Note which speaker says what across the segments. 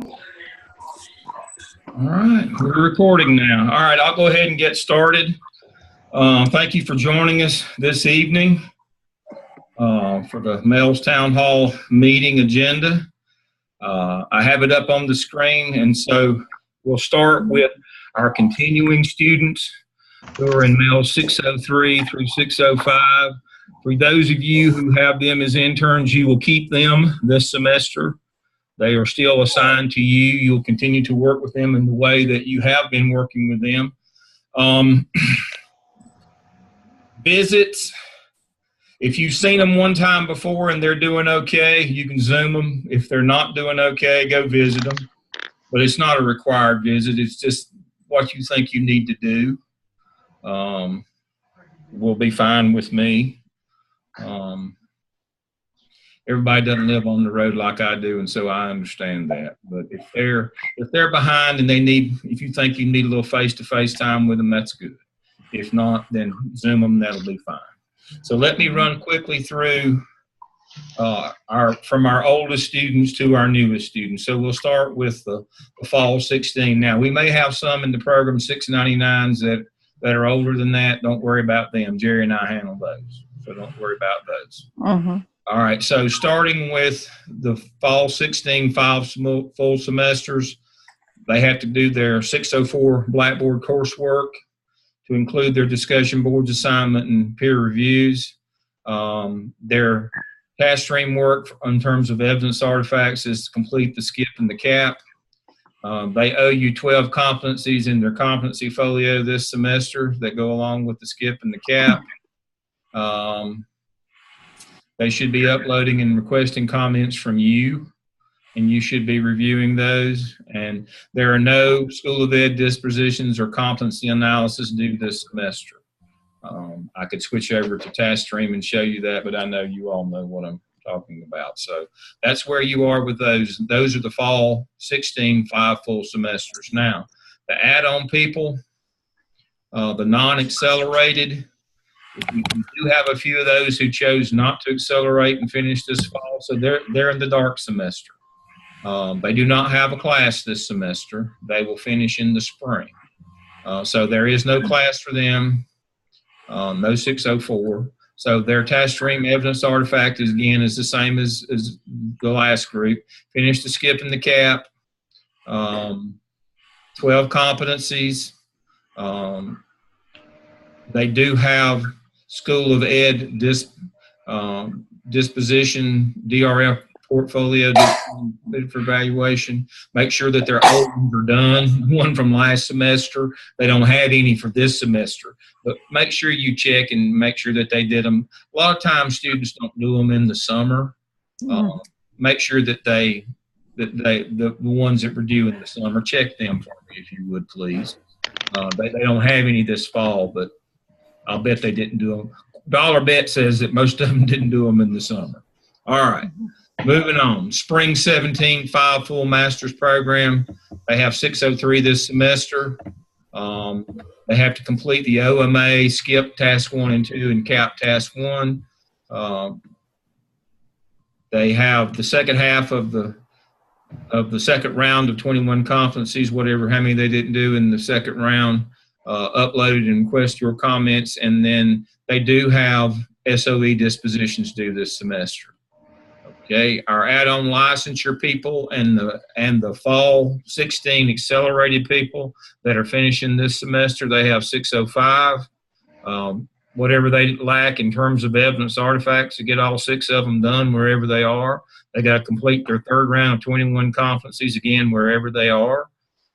Speaker 1: All right, we're recording now. All right, I'll go ahead and get started. Thank you for joining us this evening for the MELS Town Hall meeting agenda. I have it up on the screen, and so we'll start with our continuing students who are in MELS 603 through 605. For those of you who have them as interns, you will keep them this semester. They are still assigned to you. You'll continue to work with them in the way that you have been working with them. Visits, if you've seen them one time before and they're doing okay, you can Zoom them. If they're not doing okay, go visit them. But it's not a required visit. It's just what you think you need to do. Will be fine with me. Everybody doesn't live on the road like I do, and so I understand that. But if they're behind and if you think you need a little face-to-face time with them, that's good. If not, then Zoom them, that'll be fine. So let me run quickly through from our oldest students to our newest students. So we'll start with the fall 16. Now, we may have some in the program 699s that are older than that. Don't worry about them. Jerry and I handle those, so don't worry about those. All right, so starting with the fall 16 5 full semesters, they have to do their 604 Blackboard coursework to include their discussion boards assignment and peer reviews. Their task stream work in terms of evidence artifacts is to complete the skip and the cap. They owe you 12 competencies in their competency folio this semester that go along with the skip and the cap. They should be uploading and requesting comments from you, and you should be reviewing those. And there are no School of Ed dispositions or competency analysis due this semester. I could switch over to task stream and show you that, but I know you all know what I'm talking about. So that's where you are with those. Those are the fall 16 5 full semesters. Now, the add-on people, the non-accelerated, we do have a few of those who chose not to accelerate and finish this fall, so they're in the dark semester. They do not have a class this semester. They will finish in the spring. So there is no class for them, no 604. So their task stream evidence artifact is the same as the last group. Finish the skip and the cap, 12 competencies. They do have School of Ed disposition, DRF portfolio for evaluation. Make sure that their old ones are done. One from last semester. They don't have any for this semester. But make sure you check and make sure that they did them. A lot of times students don't do them in the summer. Make sure that the ones that were due in the summer, check them for me if you would, please. They don't have any this fall, but I'll bet they didn't do them. Dollar bet says that most of them didn't do them in the summer. All right, moving on. Spring 17 5 full master's program. They have 603 this semester. They have to complete the OMA, skip task 1 and 2, and cap task 1. They have the second half of the second round of 21 competencies, how many they didn't do in the second round, uploaded and request your comments, and then they do have SOE dispositions due this semester. Okay, our add-on licensure people and the fall 16 accelerated people that are finishing this semester, they have 605. Whatever they lack in terms of evidence artifacts to get all 6 of them done wherever they are. They got to complete their third round of 21 competencies again wherever they are.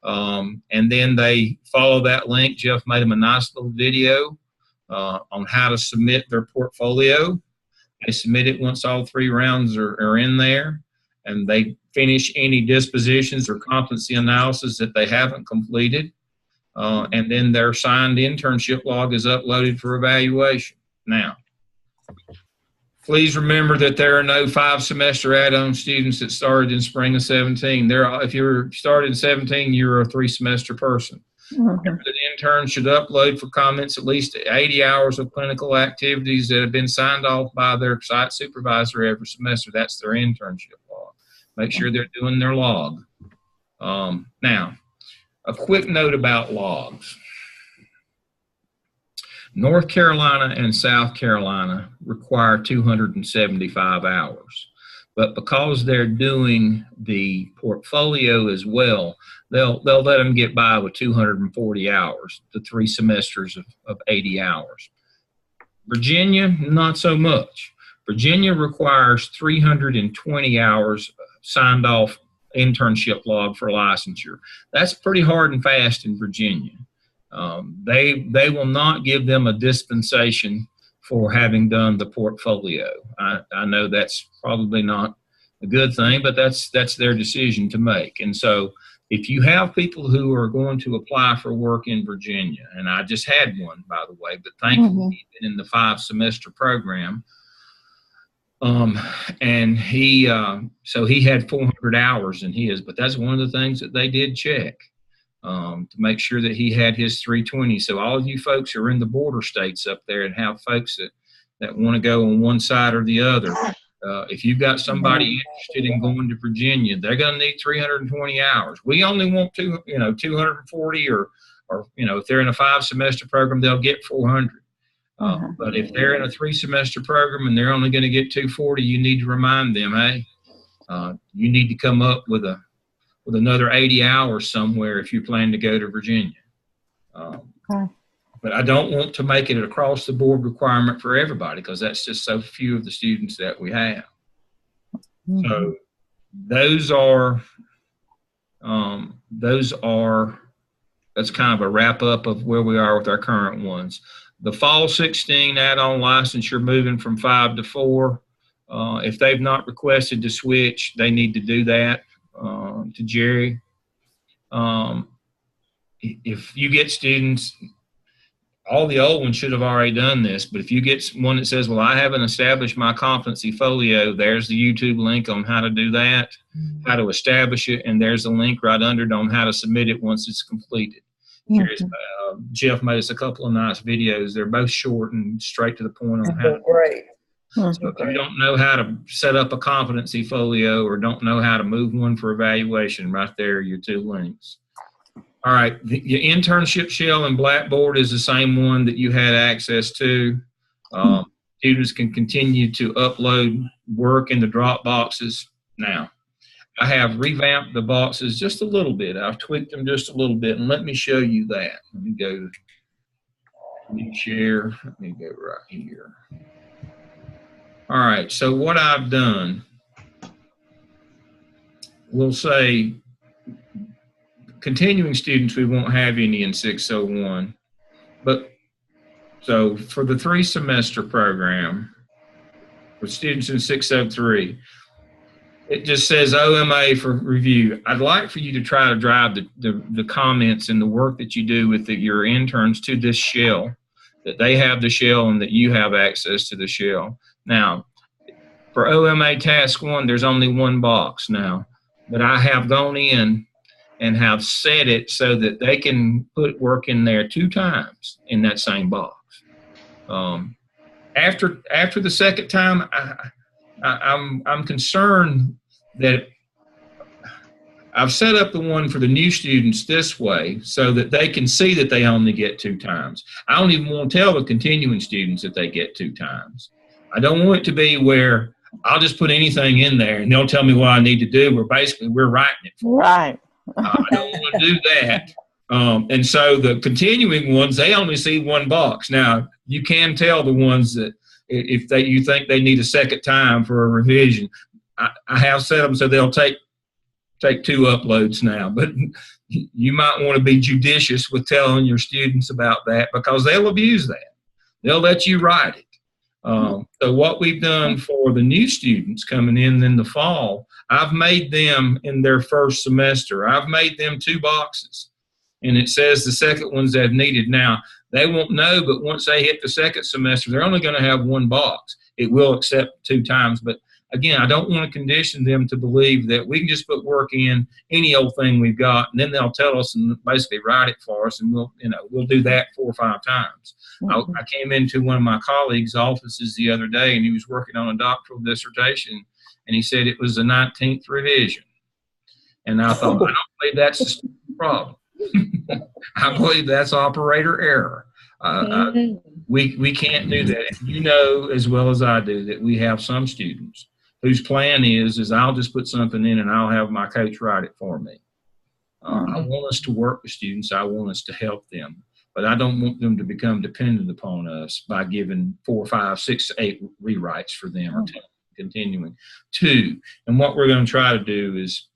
Speaker 1: And then they follow that link. Jeff made them a nice little video on how to submit their portfolio. They submit it once all 3 rounds are in there, and they finish any dispositions or competency analysis that they haven't completed. And then their signed internship log is uploaded for evaluation. Now, please remember that there are no 5-semester add-on students that started in spring of 17. If you started in 17, you're a 3-semester person. Remember that interns should upload for comments at least 80 hours of clinical activities that have been signed off by their site supervisor every semester. That's their internship log. Make sure they're doing their log. Now, a quick note about logs. North Carolina and South Carolina require 275 hours. But because they're doing the portfolio as well, they'll let them get by with 240 hours, the 3 semesters of 80 hours. Virginia, not so much. Virginia requires 320 hours signed off internship log for licensure. That's pretty hard and fast in Virginia. They will not give them a dispensation for having done the portfolio. I know that's probably not a good thing, but that's their decision to make. And so if you have people who are going to apply for work in Virginia, and I just had one, by the way, but thankfully he's been in the 5-semester program, and so he had 400 hours in his, but that's one of the things that they did check. To make sure that he had his 320. So all of you folks who are in the border states up there and have folks that want to go on one side or the other, if you've got somebody interested in going to Virginia, they're going to need 320 hours. We only want 240, or if they're in a 5-semester program, they'll get 400. But if they're in a 3-semester program and they're only going to get 240, you need to remind them, hey, you need to come up with another 80 hours somewhere if you plan to go to Virginia. But I don't want to make it an across-the-board requirement for everybody, because that's just so few of the students that we have. So that's kind of a wrap-up of where we are with our current ones. The Fall 16 add-on licensure moving from 5 to 4. If they've not requested to switch, they need to do that to Jerry. If you get students, all the old ones should have already done this, but if you get one that says, well, I haven't established my competency folio, there's the YouTube link on how to do that, how to establish it, and there's a link right under it on how to submit it once it's completed. Jeff made us a couple of nice videos. They're both short and straight to the point on how to.
Speaker 2: Great.
Speaker 1: So if you don't know how to set up a competency folio or don't know how to move one for evaluation, right there are your 2 links. All right, your internship shell in Blackboard is the same one that you had access to. Students can continue to upload work in the drop boxes. Now, I have revamped the boxes just a little bit. I've tweaked them just a little bit, and let me show you that. Let me go to share. Let me go right here. All right, so what I've done, we'll say continuing students, we won't have any in 601. But so for the 3-semester program, with students in 603, it just says OMA for review. I'd like for you to try to drive the comments and the work that you do with your interns to this shell, that they have the shell and that you have access to the shell. Now, for OMA Task 1, there's only 1 box now, but I have gone in and have set it so that they can put work in there 2 times in that same box. After the second time, I'm concerned that I've set up the one for the new students this way so that they can see that they only get 2 times. I don't even want to tell the continuing students that they get 2 times. I don't want it to be where I'll just put anything in there and they'll tell me what I need to do, where basically we're writing it for them.
Speaker 2: Right.
Speaker 1: I don't want to do that. And so the continuing ones, they only see 1 box. Now, you can tell the ones that if you think they need a second time for a revision, I have set them so they'll take 2 uploads now. But you might want to be judicious with telling your students about that, because they'll abuse that. They'll let you write it. So what we've done for the new students coming in the fall, I've made them in their first semester, I've made them 2 boxes. And it says the second one's as needed. Now, they won't know, but once they hit the second semester, they're only going to have 1 box. It will accept 2 times. But again, I don't want to condition them to believe that we can just put work in any old thing we've got, and then they'll tell us and basically write it for us, and we'll do that 4 or 5 times. I came into one of my colleagues' offices the other day, and he was working on a doctoral dissertation, and he said it was the 19th revision. And I thought, I don't believe that's the student's problem. I believe that's operator error. We can't do that. You know as well as I do that we have some students whose plan is I'll just put something in and I'll have my coach write it for me. I want us to work with students. I want us to help them. But I don't want them to become dependent upon us by giving 4, 5, 6, 8 rewrites for them or continuing. 2, and what we're going to try to do is,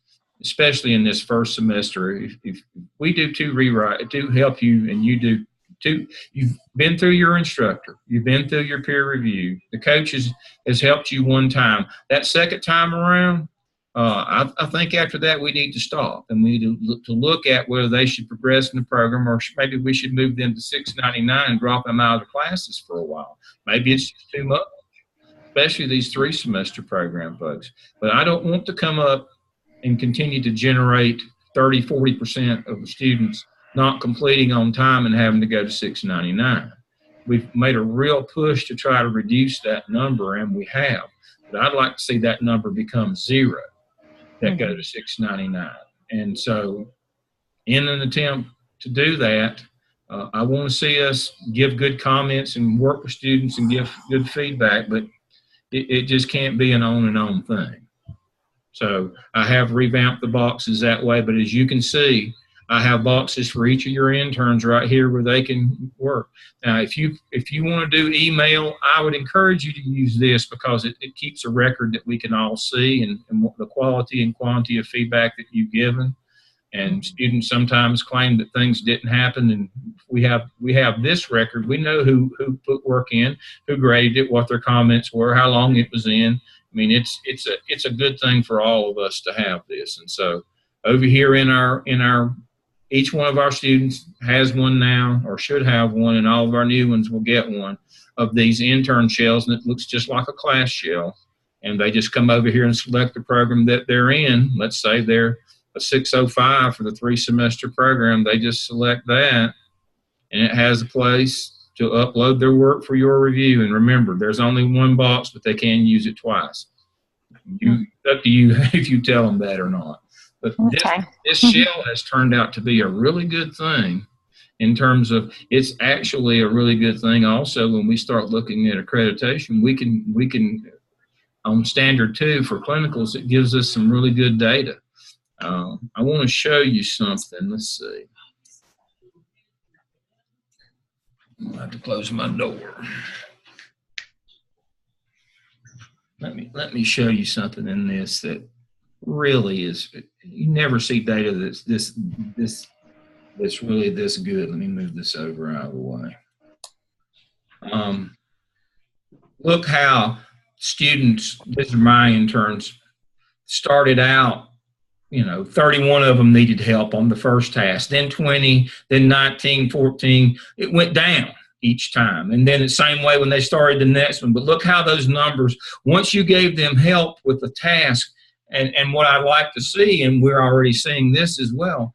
Speaker 1: especially in this first semester, if we do 2 rewrites to help you and you do 2, you've been through your instructor, you've been through your peer review, the coach has helped you one time. That second time around, I think after that we need to stop and we need to look at whether they should progress in the program or maybe we should move them to 699 and drop them out of the classes for a while. Maybe it's just too much, especially these 3-semester program folks. But I don't want to come up and continue to generate 30, 40% of the students not completing on time and having to go to 699. We've made a real push to try to reduce that number, and we have. But I'd like to see that number become 0 that go to 699. And so in an attempt to do that, I want to see us give good comments and work with students and give good feedback, but it just can't be an on and on thing. So I have revamped the boxes that way, but as you can see, I have boxes for each of your interns right here where they can work. Now, if you want to do email, I would encourage you to use this because it keeps a record that we can all see and the quality and quantity of feedback that you've given. And students sometimes claim that things didn't happen, and we have this record. We know who put work in, who graded it, what their comments were, how long it was in. I mean, it's a good thing for all of us to have this. And so over here in our each one of our students has one now or should have one, and all of our new ones will get one of these intern shells, and it looks just like a class shell. And they just come over here and select the program that they're in. Let's say they're a 605 for the 3-semester program. They just select that, and it has a place to upload their work for your review. And remember, there's only one box, but they can use it twice. Up to you if you tell them that or not. But this shell has turned out to be a really good thing in terms of it's actually a really good thing also when we start looking at accreditation. We can on standard 2 for clinicals, it gives us some really good data. I want to show you something. Let's see. I'll have to close my door. Let me show you something in this that really is. You never see data that's really this good. Let me move this over out of the way. Look how students. These are my interns. Started out. 31 of them needed help on the first task, then 20, then 19, 14. It went down each time. And then the same way when they started the next one. But look how those numbers, once you gave them help with the task, and what I'd like to see, and we're already seeing this as well,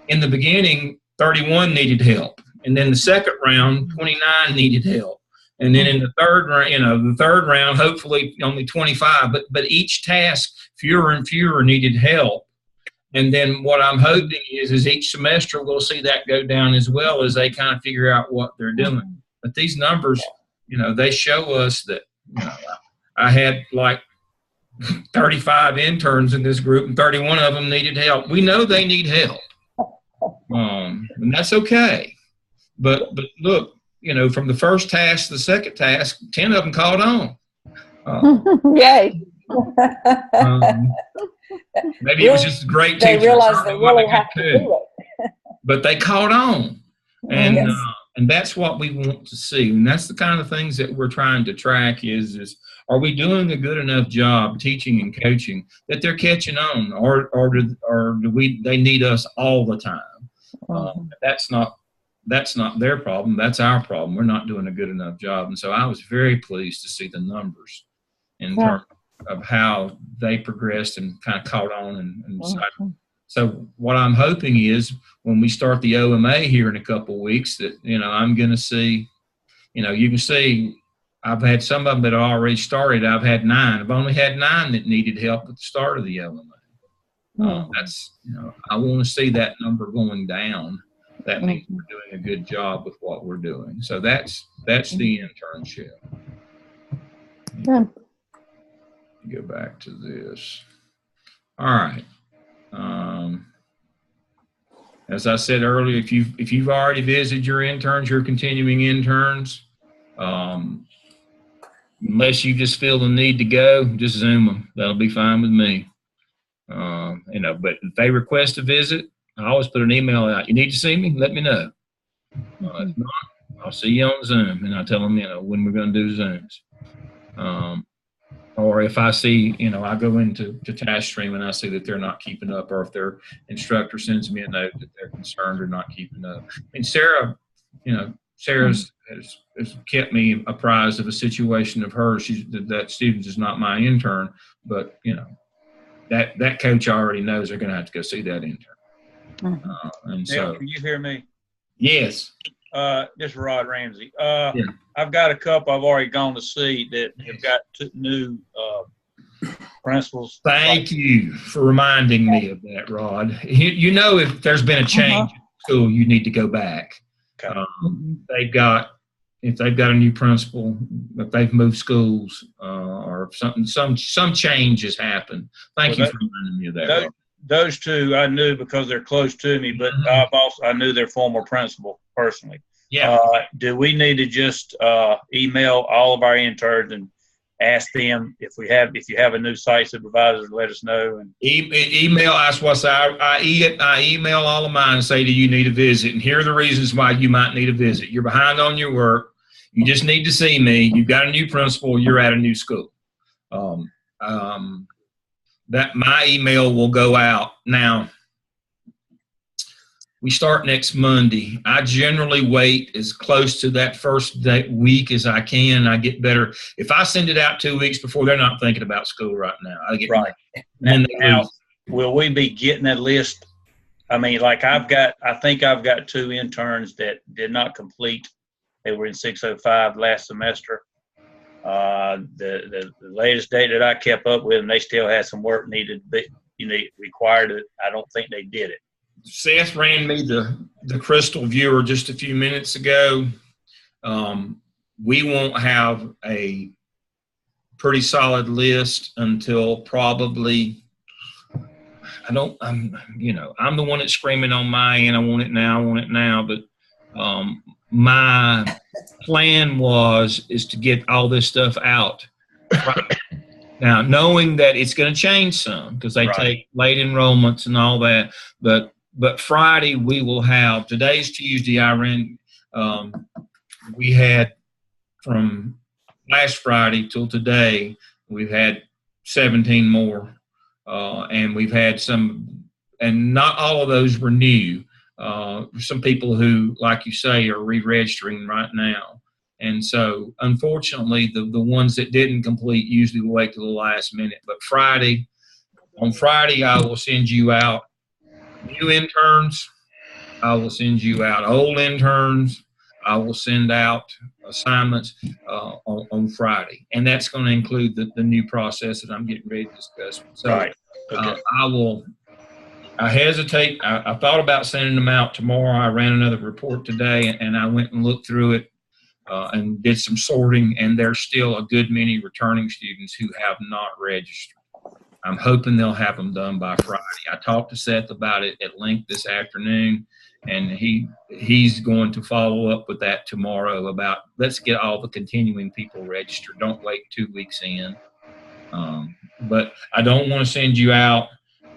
Speaker 1: in the beginning, 31 needed help. And then the second round, 29 needed help. And then in the third round, hopefully only 25. But each task, fewer and fewer needed help. And then what I'm hoping is each semester we'll see that go down as well as they kind of figure out what they're doing. But these numbers, they show us that I had like 35 interns in this group and 31 of them needed help. We know they need help. And that's okay. But look, from the first task to the second task, 10 of them caught on.
Speaker 2: Yay.
Speaker 1: Maybe it was just a great teacher.
Speaker 2: They realized they really have to do it.
Speaker 1: But they caught on. And that's what we want to see. And that's the kind of things that we're trying to track is are we doing a good enough job teaching and coaching that they're catching on, or do they need us all the time? That's not their problem. That's our problem. We're not doing a good enough job. And so I was very pleased to see the numbers in terms of how they progressed and kind of caught on and decided. So what I'm hoping is when we start the OMA here in a couple of weeks that, I'm going to see, you can see I've had some of them that already started. I've had 9. I've only had 9 that needed help at the start of the OMA. That's, I want to see that number going down. That means we're doing a good job with what we're doing. So that's the internship.
Speaker 2: Good.
Speaker 1: Go back to this. All right. As I said earlier, if you've already visited your interns, your continuing interns, unless you just feel the need to go, just Zoom them. That'll be fine with me. But if they request a visit, I always put an email out. You need to see me? Let me know. If not, I'll see you on Zoom, and I tell them, when we're going to do Zooms. Or if I see, I go into task stream and I see that they're not keeping up, or if their instructor sends me a note that they're concerned or not keeping up. I mean, Sarah's has kept me apprised of a situation of hers. That student is not my intern, but that coach already knows they're going to have to go see that intern. And so,
Speaker 3: can you hear me?
Speaker 1: Yes.
Speaker 3: This is Rod Ramsey. I've got a couple I've already gone to see that have got new principals.
Speaker 1: Thank you for reminding me of that, Rod. If there's been a change in school, you need to go back.
Speaker 3: Okay.
Speaker 1: If they've got a new principal, if they've moved schools, or some change has happened. Thank you for reminding me of that, Rod.
Speaker 3: Those two I knew because they're close to me, but I knew their former principal personally.
Speaker 1: Yeah.
Speaker 3: Do we need to just email all of our interns and ask them if you have a new site supervisor to let us know? And
Speaker 1: email us. I email all of mine and say, do you need a visit? And here are the reasons why you might need a visit. You're behind on your work. You just need to see me. You've got a new principal. You're at a new school. That my email will go out. Now, we start next Monday. I generally wait as close to that first week as I can. I get better. If I send it out 2 weeks before, they're not thinking about school right now. I get
Speaker 3: right. Now, will we be getting that list? I mean, like I think I've got 2 interns that did not complete. They were in 605 last semester. The latest date that I kept up with, and they still had some work needed, but required it. I don't think they did it.
Speaker 1: Seth ran me the crystal viewer just a few minutes ago. We won't have a pretty solid list until probably. I'm the one that's screaming on my end. I want it now. But my plan is to get all this stuff out right now, knowing that it's going to change some because they take late enrollments and all that. But Friday we will have. Today's Tuesday. We had from last Friday till today. We've had 17 more, and we've had some, and not all of those were new. Some people who, like you say, are re-registering right now. And so, unfortunately, the ones that didn't complete usually will wait till the last minute. But on Friday, I will send you out new interns. I will send you out old interns. I will send out assignments on Friday. And that's going to include the new process that I'm getting ready to discuss. So I hesitate. I thought about sending them out tomorrow. I ran another report today, and I went and looked through it and did some sorting, and there's still a good many returning students who have not registered. I'm hoping they'll have them done by Friday. I talked to Seth about it at length this afternoon, and he's going to follow up with that tomorrow about let's get all the continuing people registered. Don't wait 2 weeks in. But I don't want to send you out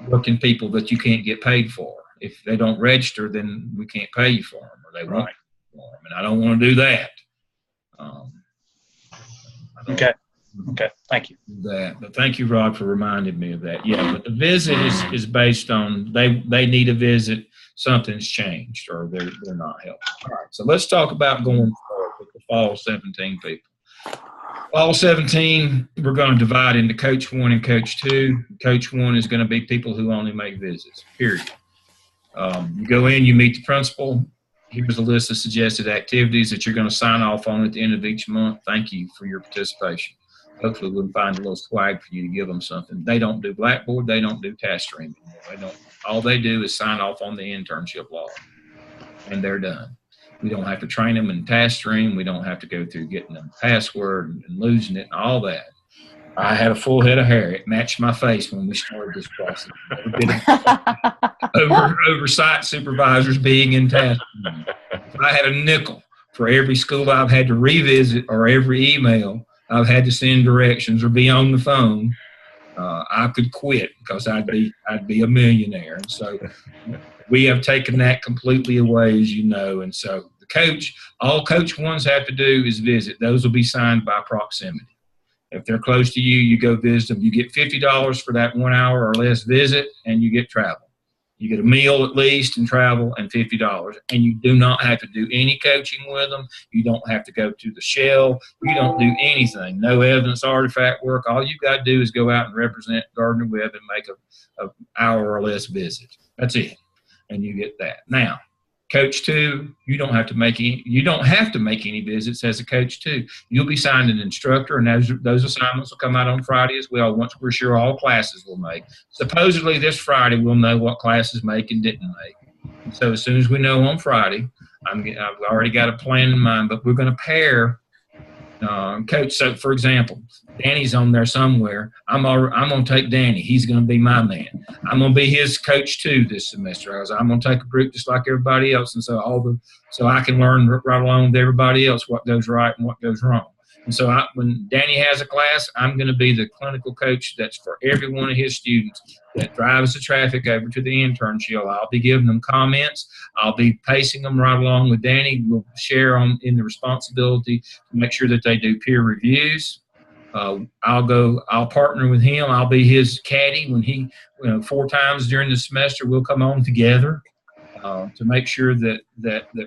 Speaker 1: working people that you can't get paid for. If they don't register, then we can't pay you for them, or they won't pay you for them. And I don't want to do that.
Speaker 3: Okay. Thank you.
Speaker 1: But thank you, Rod, for reminding me of that. Yeah, but the visit is based on they need a visit. Something's changed, or they're not helping. All right. So let's talk about going forward with the fall 17 people. Fall 17, we're going to divide into Coach 1 and Coach 2. Coach 1 is going to be people who only make visits, period. You go in, you meet the principal. Here's a list of suggested activities that you're going to sign off on at the end of each month. Thank you for your participation. hopefully we'll find a little swag for you to give them something. They don't do Blackboard. They don't do task stream anymore. They don't. All they do is sign off on the internship log, and they're done. We don't have to train them in task stream. We don't have to go through getting them password and losing it and all that. I had a full head of hair. It matched my face when we started this process. Oversight supervisors being in task stream. I had a nickel for every school I've had to revisit or every email I've had to send directions or be on the phone. I could quit because I'd be a millionaire. And so we have taken that completely away, as you know. And so the coach, all coach ones have to do is visit. Those will be signed by proximity. If they're close to you, you go visit them. You get $50 for that 1 hour or less visit, and you get travel. You get a meal at least and travel and $50. And you do not have to do any coaching with them. You don't have to go to the shell. You don't do anything. No evidence artifact work. All you've got to do is go out and represent Gardner Webb and make a hour or less visit. That's it. And you get that. Now, Coach 2, you don't have to make any visits as a Coach 2. You'll be signed an instructor, and those assignments will come out on Friday as well once we're sure all classes will make. Supposedly this Friday we'll know what classes make and didn't make. And so as soon as we know on Friday, I've already got a plan in mind, but we're going to pair Coach. So, for example, Danny's on there somewhere. I'm going to take Danny. He's going to be my man. I'm going to be his Coach 2 this semester. I'm going to take a group just like everybody else, and so I can learn right along with everybody else what goes right and what goes wrong. And so when Danny has a class, I'm going to be the clinical coach that's for every one of his students that drives the traffic over to the internship. I'll be giving them comments. I'll be pacing them right along with Danny. We'll share in the responsibility to make sure that they do peer reviews. I'll partner with him. I'll be his caddy when he, 4 times during the semester, we'll come on together to make sure that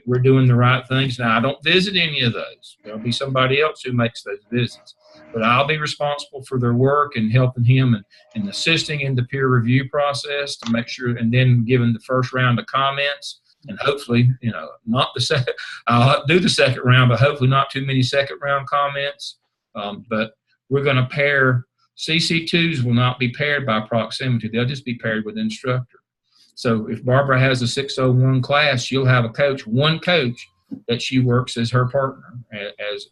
Speaker 1: we're doing the right things. Now, I don't visit any of those. There'll be somebody else who makes those visits. But I'll be responsible for their work and helping him and assisting in the peer review process to make sure, and then giving the first round of comments. And hopefully, not the second, I'll do the second round, but hopefully not too many second round comments. But we're going to pair, CC2s will not be paired by proximity. They'll just be paired with instructor. So if Barbara has a 601 class, you'll have one coach that she works as her partner,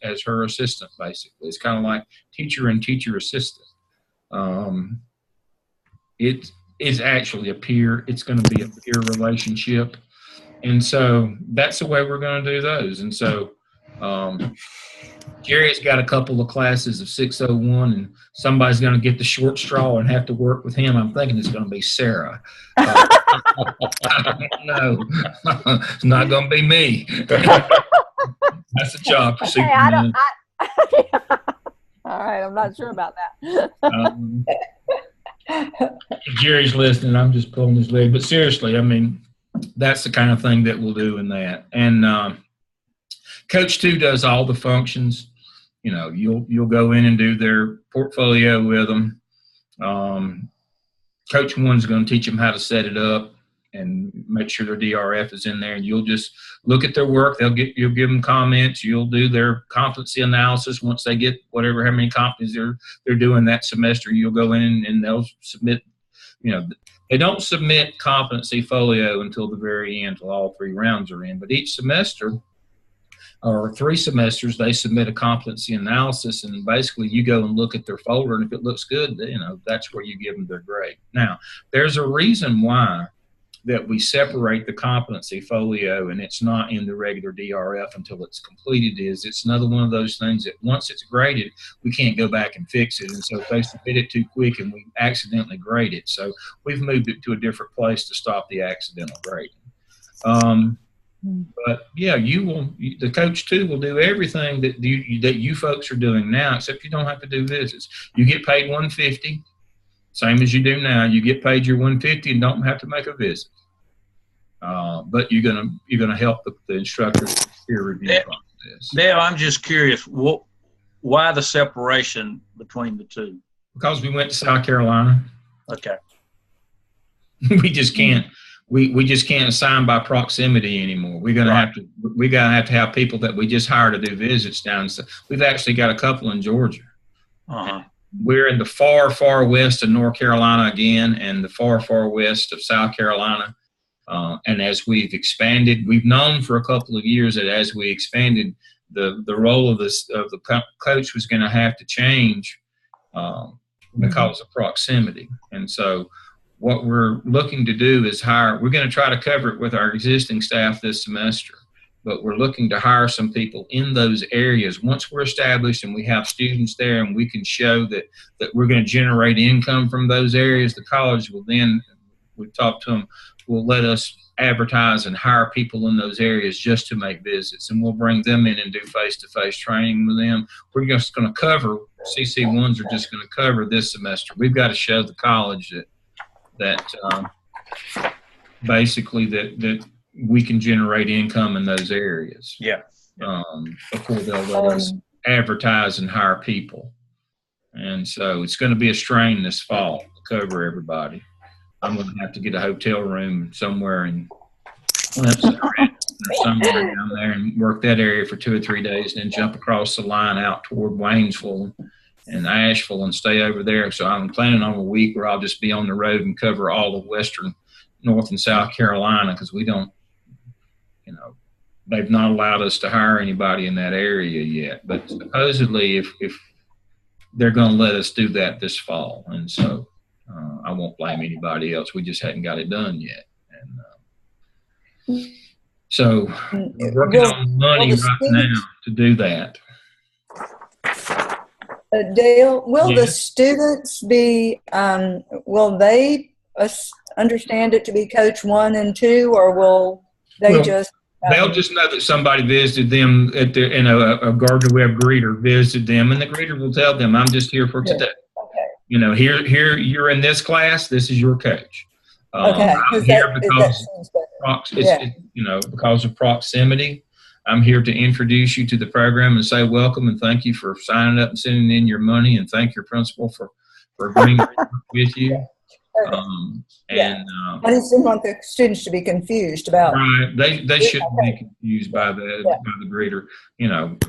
Speaker 1: as her assistant, basically. It's kind of like teacher and teacher assistant. It is actually it's going to be a peer relationship. And so that's the way we're going to do those. And so Jerry's got a couple of classes of 601, and somebody's going to get the short straw and have to work with him. I'm thinking it's going to be Sarah. No, it's not going to be me. That's a job for Superman.
Speaker 2: All right, I'm not sure about that.
Speaker 1: Jerry's listening. I'm just pulling his leg. But seriously, I mean, that's the kind of thing that we'll do in that. And Coach 2 does all the functions. You'll go in and do their portfolio with them. Coach 1's going to teach them how to set it up and make sure their DRF is in there. And you'll just look at their work. You'll give them comments. You'll do their competency analysis once they get how many competencies they're doing that semester. You'll go in and they'll submit. They don't submit competency folio until the very end, until all 3 rounds are in. But each semester, or 3 semesters, they submit a competency analysis, and basically you go and look at their folder, and if it looks good, that's where you give them their grade. Now, there's a reason why that we separate the competency folio and it's not in the regular DRF until it's completed. It's another one of those things that once it's graded, we can't go back and fix it. And so if they submit it too quick and we accidentally grade it, so we've moved it to a different place to stop the accidental grading. But yeah, the Coach 2 will do everything that you folks are doing now, except you don't have to do visits. You get paid $150, same as you do now. You get paid your $150 and don't have to make a visit. But you're gonna help the instructor peer review process.
Speaker 3: Dale, I'm just curious, why the separation between the 2?
Speaker 1: Because we went to South Carolina.
Speaker 3: Okay.
Speaker 1: We just can't. We just can't assign by proximity anymore. We're gonna have to have people that we just hire to do visits down. So we've actually got a couple in Georgia. We're in the far, far west of North Carolina again, and the far, far west of South Carolina. And as we've expanded, we've known for a couple of years that as we expanded, the role of the coach was going to have to change because of proximity. And so what we're looking to do is we're going to try to cover it with our existing staff this semester, but we're looking to hire some people in those areas. Once we're established and we have students there and we can show that we're going to generate income from those areas, the college will then, we've talked to them, will let us advertise and hire people in those areas just to make visits, and we'll bring them in and do face-to-face training with them. We're just going to cover, CC1s are just going to cover this semester. We've got to show the college that basically that we can generate income in those areas.
Speaker 3: Yeah.
Speaker 1: Before they'll let us advertise and hire people. And so it's going to be a strain this fall to cover everybody. I'm going to have to get a hotel room somewhere in Clemson or somewhere down there and work that area for 2 or 3 days, and then jump across the line out toward Waynesville and Asheville and stay over there. So I'm planning on a week where I'll just be on the road and cover all of western North and South Carolina, because we don't, they've not allowed us to hire anybody in that area yet. But supposedly if they're going to let us do that this fall. And so I won't blame anybody else. We just hadn't got it done yet. And so we're working on money right now to do that.
Speaker 2: Dale, will the students be, will they understand it to be coach 1 and 2, or will they they'll just know that somebody visited them at their, a Gardner Webb greeter visited them, and the greeter will tell them, I'm just here for today. Okay. Here you're in this class, this is your coach. Okay.
Speaker 1: I'm here because of proximity. I'm here to introduce you to the program and say welcome and thank you for signing up and sending in your money, and thank your principal for agreeing to work with you.
Speaker 2: I just didn't want the students to be confused about.
Speaker 1: Right, they shouldn't be confused by the greeter.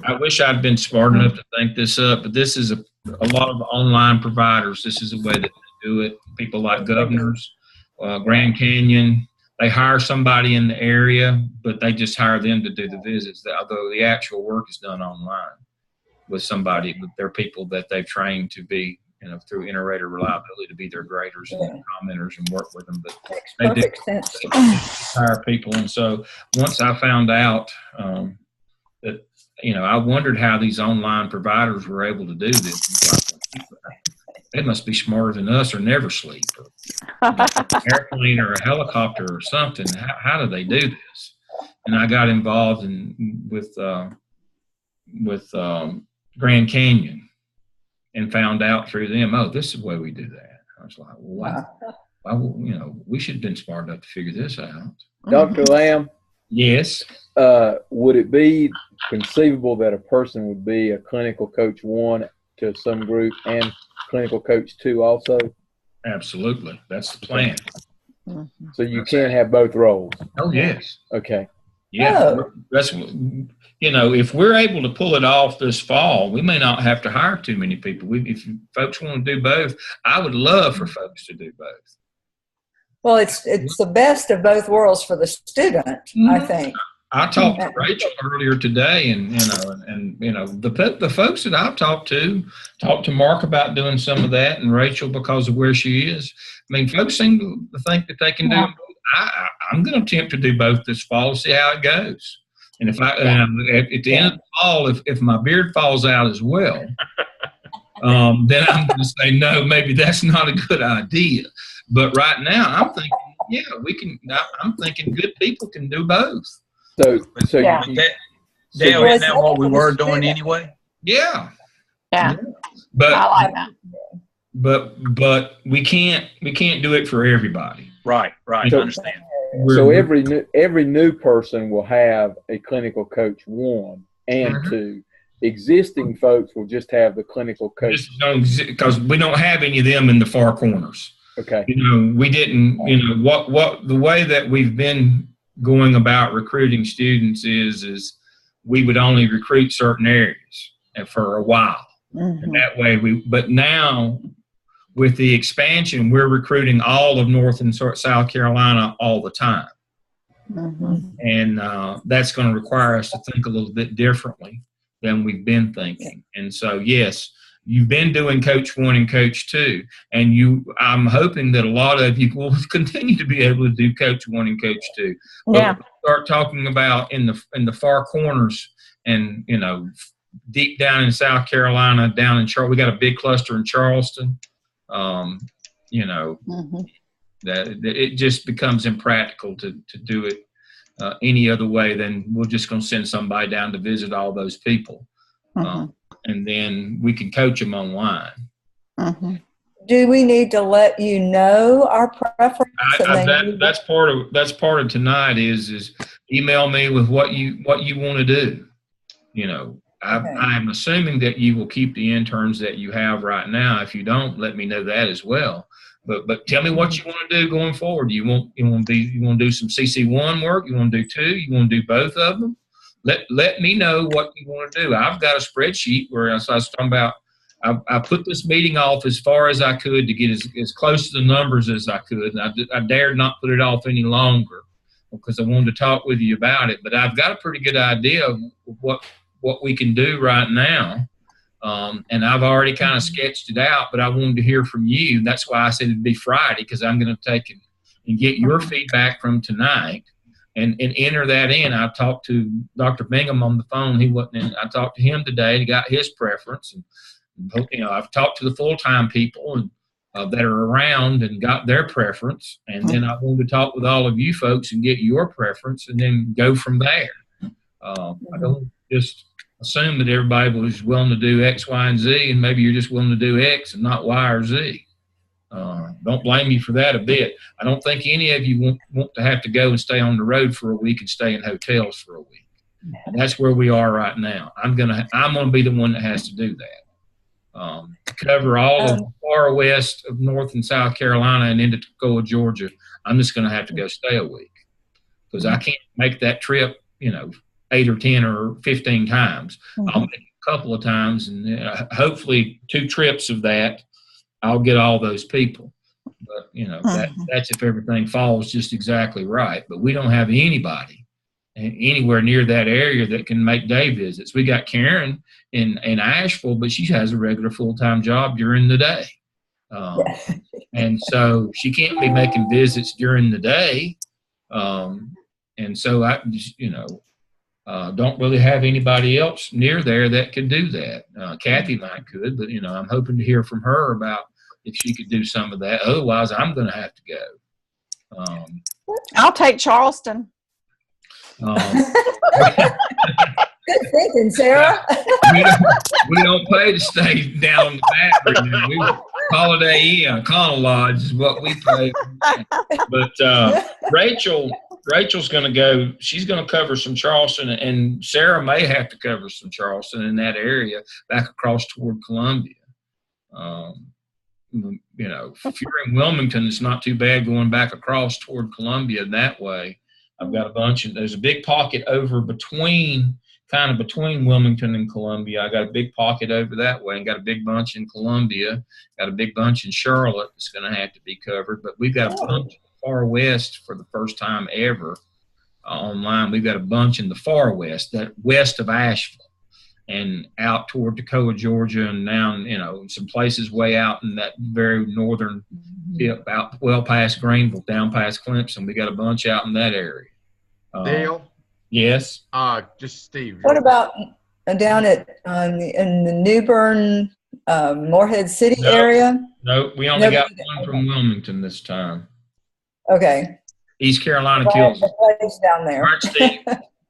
Speaker 1: I wish I'd been smart enough to think this up, but this is a lot of online providers. This is a way that they do it. People like Governors, Grand Canyon. They hire somebody in the area, but they just hire them to do the visits, although the actual work is done online with their people that they've trained to be, through inter-rater reliability, to be their graders and commenters and work with them. But they
Speaker 2: perfect sense.
Speaker 1: Hire people. And so once I found out that, I wondered how these online providers were able to do this. They must be smarter than us or never sleep. Or, airplane or a helicopter or something. How do they do this? And I got involved with Grand Canyon and found out through them, this is the way we do that. I was like, wow. We should have been smart enough to figure this out.
Speaker 4: Dr. Lamb?
Speaker 1: Yes.
Speaker 4: Would it be conceivable that a person would be a clinical coach 1 to some group and clinical coach 2 also?
Speaker 1: Absolutely. That's the plan.
Speaker 4: So you can have both roles?
Speaker 1: Oh, yes.
Speaker 4: Okay.
Speaker 1: Yeah. That's, if we're able to pull it off this fall, we may not have to hire too many people. If folks want to do both, I would love for folks to do both. Well, it's
Speaker 2: the best of both worlds for the student, I think.
Speaker 1: I talked to Rachel earlier today, and the folks that I've talked to Mark about doing some of that, and Rachel because of where she is. I mean, folks seem to think that they can do. I'm going to attempt to do both this fall to see how it goes. And if at the end of the fall, if my beard falls out as well, then I'm going to say no. Maybe that's not a good idea. But right now, I'm thinking, we can. I'm thinking good people can do both.
Speaker 4: So
Speaker 3: Dale, isn't that what we were doing anyway?
Speaker 1: Yeah.
Speaker 2: But I like that.
Speaker 1: But we can't do it for everybody.
Speaker 3: Right. I understand.
Speaker 4: So every new person will have a clinical coach 1 and 2. Existing folks will just have the clinical coach.
Speaker 1: Because we don't have any of them in the far corners.
Speaker 4: Okay.
Speaker 1: We didn't. What the way that we've been going about recruiting students is we would only recruit certain areas for a while.
Speaker 2: Mm-hmm.
Speaker 1: And that way but now with the expansion, we're recruiting all of North and South Carolina all the time.
Speaker 2: Mm-hmm.
Speaker 1: And that's going to require us to think a little bit differently than we've been thinking. And so, yes, you've been doing Coach 1 and Coach 2, and I'm hoping that a lot of you will continue to be able to do Coach 1 and Coach 2.
Speaker 5: Yeah.
Speaker 1: But start talking about in the far corners and, deep down in South Carolina, down in Charleston. We got a big cluster in Charleston.
Speaker 2: Mm-hmm.
Speaker 1: That it just becomes impractical to do it any other way than we're just going to send somebody down to visit all those people.
Speaker 5: Mm-hmm.
Speaker 1: And then we can coach them online.
Speaker 5: Mm-hmm.
Speaker 2: Do we need to let you know our preference?
Speaker 1: That's part of tonight is email me with what you want to do. I'm assuming that you will keep the interns that you have right now. If you don't, let me know that as well. But tell me what you want to do going forward. You want to do some CC1 work? You want to do 2? You want to do both of them? Let me know what you want to do. I've got a spreadsheet where I was talking about. I put this meeting off as far as I could to get as close to the numbers as I could. And I dared not put it off any longer because I wanted to talk with you about it. But I've got a pretty good idea of what we can do right now. And I've already kind of sketched it out, but I wanted to hear from you. That's why I said it'd be Friday, because I'm going to take it and get your feedback from tonight and enter that in. I talked to Dr. Bingham on the phone. He wasn't in. I talked to him today and got his preference. And I've talked to the full-time people and that are around and got their preference. And then I wanted to talk with all of you folks and get your preference and then go from there. I don't just assume that everybody was willing to do X, Y, and Z, and maybe you're just willing to do X and not Y or Z. Don't blame me for that a bit. I don't think any of you want to have to go and stay on the road for a week and stay in hotels for a week. And that's where we are right now. I'm gonna be the one that has to do that. Cover all of the far west of North and South Carolina and into Toccoa, Georgia. I'm just going to have to go stay a week because I can't make that trip, 8 or 10 or 15 times. I'll make it a couple of times, and hopefully 2 trips of that, I'll get all those people. But, that's if everything falls just exactly right. But we don't have anybody anywhere near that area that can make day visits. We got Karen in Asheville, but she has a regular full-time job during the day. And so she can't be making visits during the day. And so I just, don't really have anybody else near there that could do that. Kathy might could, but, I'm hoping to hear from her about if she could do some of that. Otherwise, I'm going to have to go.
Speaker 5: I'll take Charleston.
Speaker 2: Good thinking, Sarah.
Speaker 1: We don't pay to stay down on the Battery. We Holiday Inn, Connell Lodge is what we pay. But Rachel's going to go. She's going to cover some Charleston, and Sarah may have to cover some Charleston in that area back across toward Columbia. If you're in Wilmington, it's not too bad going back across toward Columbia that way. I've got a bunch, and there's a big pocket over between Wilmington and Columbia. I got a big pocket over that way, and got a big bunch in Columbia. Got a big bunch in Charlotte that's going to have to be covered. But we've got a bunch far west for the first time ever online. We've got a bunch in the far west, that west of Asheville, and out toward Toccoa, Georgia, and down, some places way out in that very northern tip, out well past Greenville, down past Clemson. We got a bunch out in that area.
Speaker 6: Dale?
Speaker 1: Yes?
Speaker 6: Just Steve.
Speaker 2: What about down at in the New Bern, Morehead City area?
Speaker 1: No, we only got one from Wilmington this time.
Speaker 2: Okay.
Speaker 1: East Carolina kills us.
Speaker 2: Place down there.
Speaker 1: All right, Steve.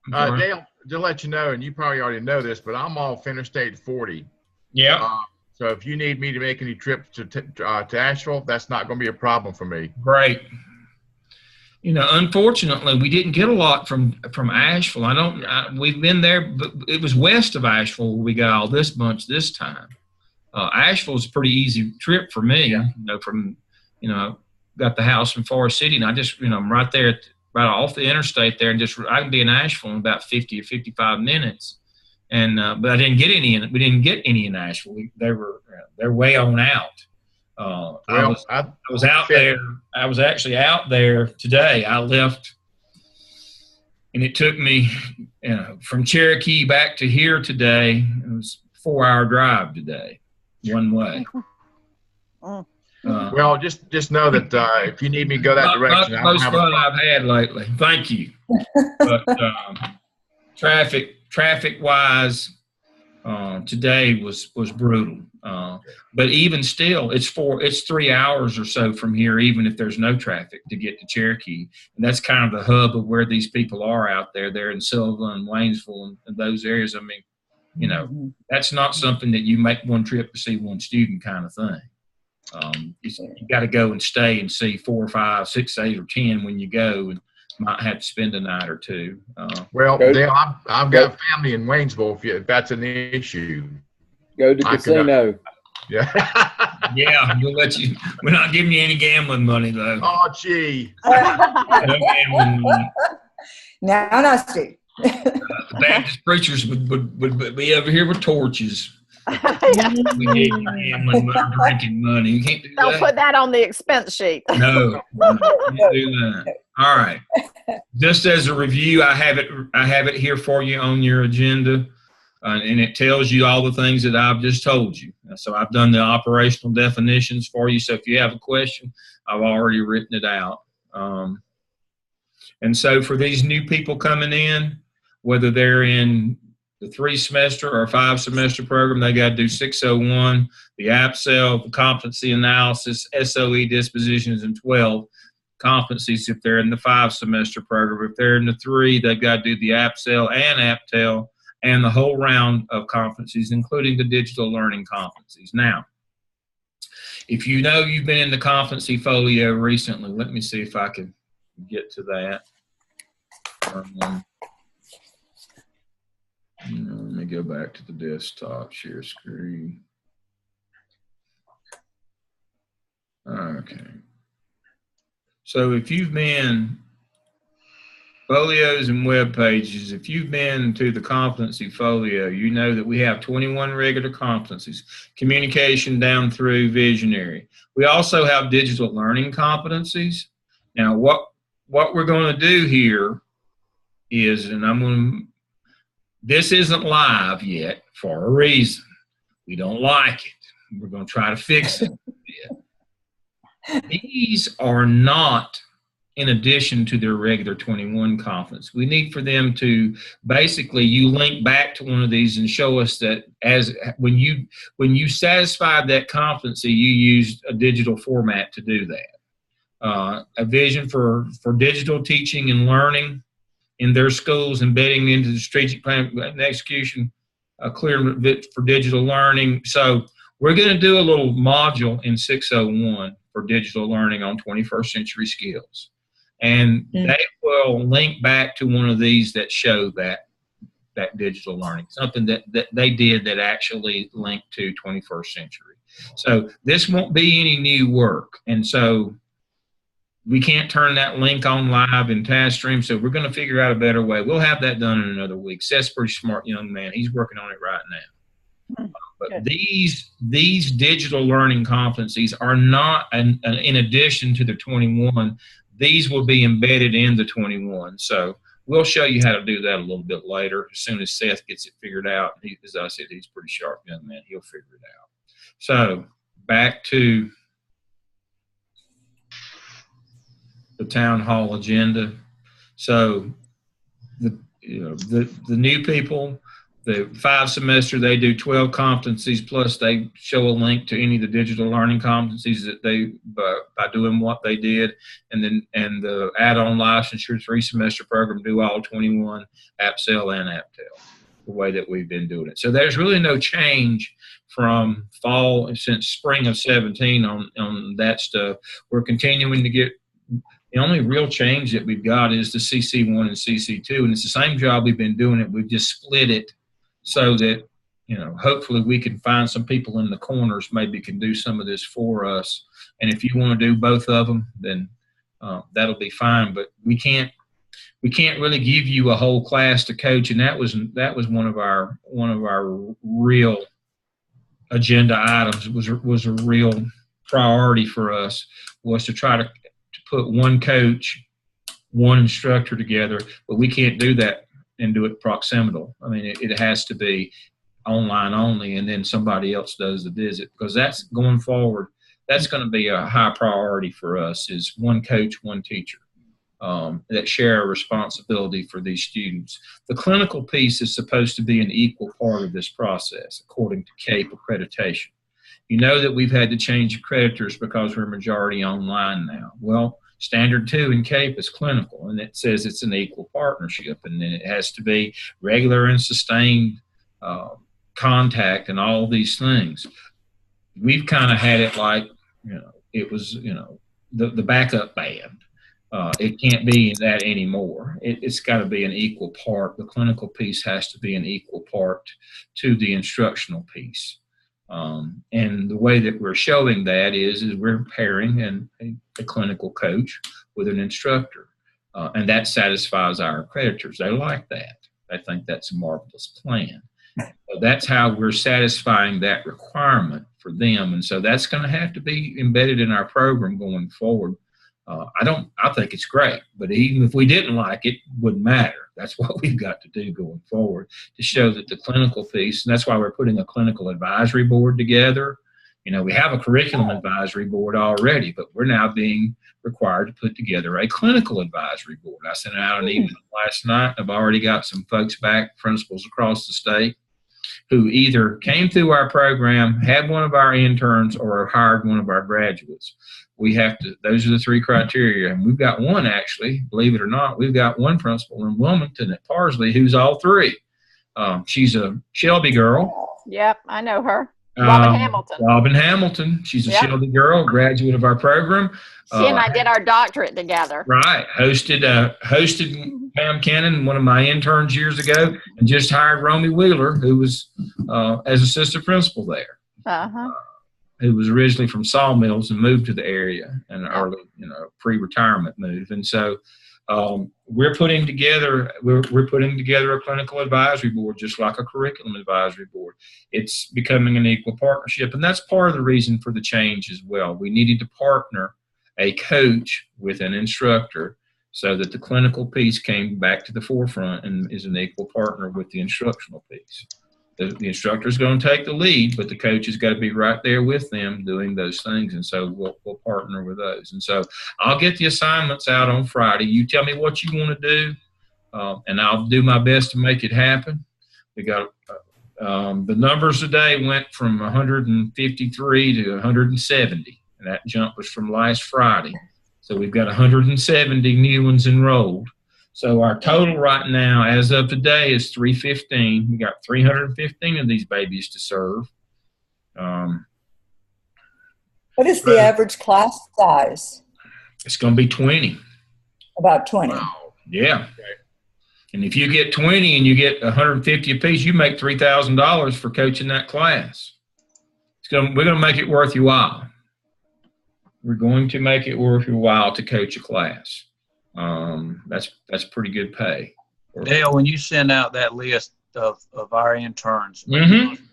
Speaker 6: Dale, to let you know, and you probably already know this, but I'm off Interstate 40.
Speaker 1: Yeah.
Speaker 6: So if you need me to make any trips to Asheville, that's not going to be a problem for me.
Speaker 1: Great. Unfortunately, we didn't get a lot from Asheville. We've been there, but it was west of Asheville where we got all this bunch this time. Asheville's a pretty easy trip for me. Got the house in Forest City, and I just, I'm right there, right off the interstate there, and I can be in Asheville in about 50 or 55 minutes. and but I didn't get any. We didn't get any in Asheville. They're way on out. I was out there. I was actually out there today. I left, and it took me from Cherokee back to here today. It was a 4-hour drive today, one way.
Speaker 6: Well, just know that if you need me to go that direction,
Speaker 1: not the most fun I've had lately. Thank you. But traffic wise, today was brutal. But even still, it's 3 hours or so from here, even if there's no traffic, to get to Cherokee. And that's kind of the hub of where these people are out there. They're in Sylva and Waynesville and those areas. I mean, that's not something that you make one trip to see one student kind of thing. You got to go and stay and see 4 or 5, 6, 8, or 10 when you go, and might have to spend a night or two.
Speaker 6: Well, Dale, I've got family in Waynesville. If that's an issue,
Speaker 4: go to casino.
Speaker 6: Yeah.
Speaker 1: Yeah, we're not giving you any gambling money though.
Speaker 6: Oh, gee.
Speaker 1: No gambling money.
Speaker 2: Now, Steve.
Speaker 1: The Baptist preachers would be over here with torches. We need gambling money, drinking money. You can't do
Speaker 5: Don't
Speaker 1: that.
Speaker 5: put that on the expense sheet.
Speaker 1: No, can't do that. All right. Just as a review, I have it here for you on your agenda, and it tells you all the things that I've just told you. So I've done the operational definitions for you. So if you have a question, I've already written it out. And so for these new people coming in, whether they're in the 3-semester or 5-semester program, they got to do 601, the APSEL, the competency analysis, SOE dispositions, and 12 competencies if they're in the 5-semester program. If they're in the 3, they've got to do the APSEL and APTEL and the whole round of competencies, including the digital learning competencies. Now, if you know you've been in the competency folio recently, let me see if I can get to that. Let me go back to the desktop share screen. Okay. So if you've been folios and web pages, if you've been to the competency folio, you know that we have 21 regular competencies, communication down through visionary. We also have digital learning competencies. Now, what we're going to do here is, and this isn't live yet for a reason. We don't like it. We're going to try to fix it a bit. These are not in addition to their regular 21 competencies. We need for them to basically, you link back to one of these and show us that when you satisfied that competency, you used a digital format to do that. A vision for digital teaching and learning in their schools, embedding into the strategic plan and execution, a clear for digital learning. So we're going to do a little module in 601 for digital learning on 21st century skills. And they will link back to one of these that show that digital learning, something that they did that actually linked to 21st century. So this won't be any new work. And so we can't turn that link on live in TaskStream, so we're going to figure out a better way. We'll have that done in another week. Seth's a pretty smart young man. He's working on it right now. But these digital learning competencies are not in addition to the 21. These will be embedded in the 21. So we'll show you how to do that a little bit later as soon as Seth gets it figured out. As I said, he's a pretty sharp young man. He'll figure it out. So back to the town hall agenda. So the new people, the 5-semester, they do 12 competencies, plus they show a link to any of the digital learning competencies that they by doing what they did, and the add-on licensure 3-semester program do all 21 APSEL and APTEL the way that we've been doing it. So there's really no change from fall since spring of 17 on that stuff. We're continuing to get. The only real change that we've got is the CC1 and CC2, and it's the same job we've been doing it. We've just split it so that, hopefully we can find some people in the corners maybe can do some of this for us. And if you want to do both of them, then that'll be fine. But we can't we can't really give you a whole class to coach, and that was one of our real agenda items. Was a real priority for us, was to try to put one coach, one instructor together, but we can't do that and do it proximal. I mean, it has to be online only, and then somebody else does the visit, because that's going forward. That's going to be a high priority for us, is one coach, one teacher, that share a responsibility for these students. The clinical piece is supposed to be an equal part of this process, according to CAPE accreditation. You know that we've had to change accreditors because we're majority online now. Well, Standard 2 in CAPE is clinical, and it says it's an equal partnership, and then it has to be regular and sustained contact and all these things. We've kind of had it like, it was, the backup band. It can't be that anymore. It's got to be an equal part. The clinical piece has to be an equal part to the instructional piece. And the way that we're showing that is we're pairing a clinical coach with an instructor. And that satisfies our accreditors. They like that. They think that's a marvelous plan. So that's how we're satisfying that requirement for them. And so that's going to have to be embedded in our program going forward. I think it's great, but even if we didn't like it, wouldn't matter. That's what we've got to do going forward to show that the clinical piece, and that's why we're putting a clinical advisory board together. We have a curriculum advisory board already, but we're now being required to put together a clinical advisory board. I sent out an email last night. I've already got some folks back, principals across the state, who either came through our program, had one of our interns, or hired one of our graduates. Those are the three criteria. And we've got one, actually, believe it or not, we've got one principal in Wilmington at Parsley who's all three. She's a Shelby girl.
Speaker 5: Yep, I know her. Robin Hamilton.
Speaker 1: Robin Hamilton. She's a Shelby girl, graduate of our program.
Speaker 5: She and I did our doctorate together.
Speaker 1: Right. Hosted Pam Cannon, one of my interns years ago, and just hired Romy Wheeler, who was as assistant principal there. Who was originally from Sawmills and moved to the area in an early, pre-retirement move. And so we're putting together a clinical advisory board, just like a curriculum advisory board. It's becoming an equal partnership, and that's part of the reason for the change as well. We needed to partner a coach with an instructor so that the clinical piece came back to the forefront and is an equal partner with the instructional piece. The instructor is going to take the lead, but the coach has got to be right there with them doing those things. And so we'll partner with those. And so I'll get the assignments out on Friday. You tell me what you want to do, and I'll do my best to make it happen. We got the numbers today went from 153 to 170, and that jump was from last Friday. So we've got 170 new ones enrolled. So our total right now, as of today, is 315. We got 315 of these babies to serve.
Speaker 2: What is the average class size?
Speaker 1: It's going to be 20.
Speaker 2: About 20.
Speaker 1: Wow. Yeah. Okay. And if you get 20 and you get 150 apiece, you make $3,000 for coaching that class. We're going to make it worth your while. We're going to make it worth your while to coach a class. That's pretty good pay.
Speaker 3: Dale, when you send out that list of our interns,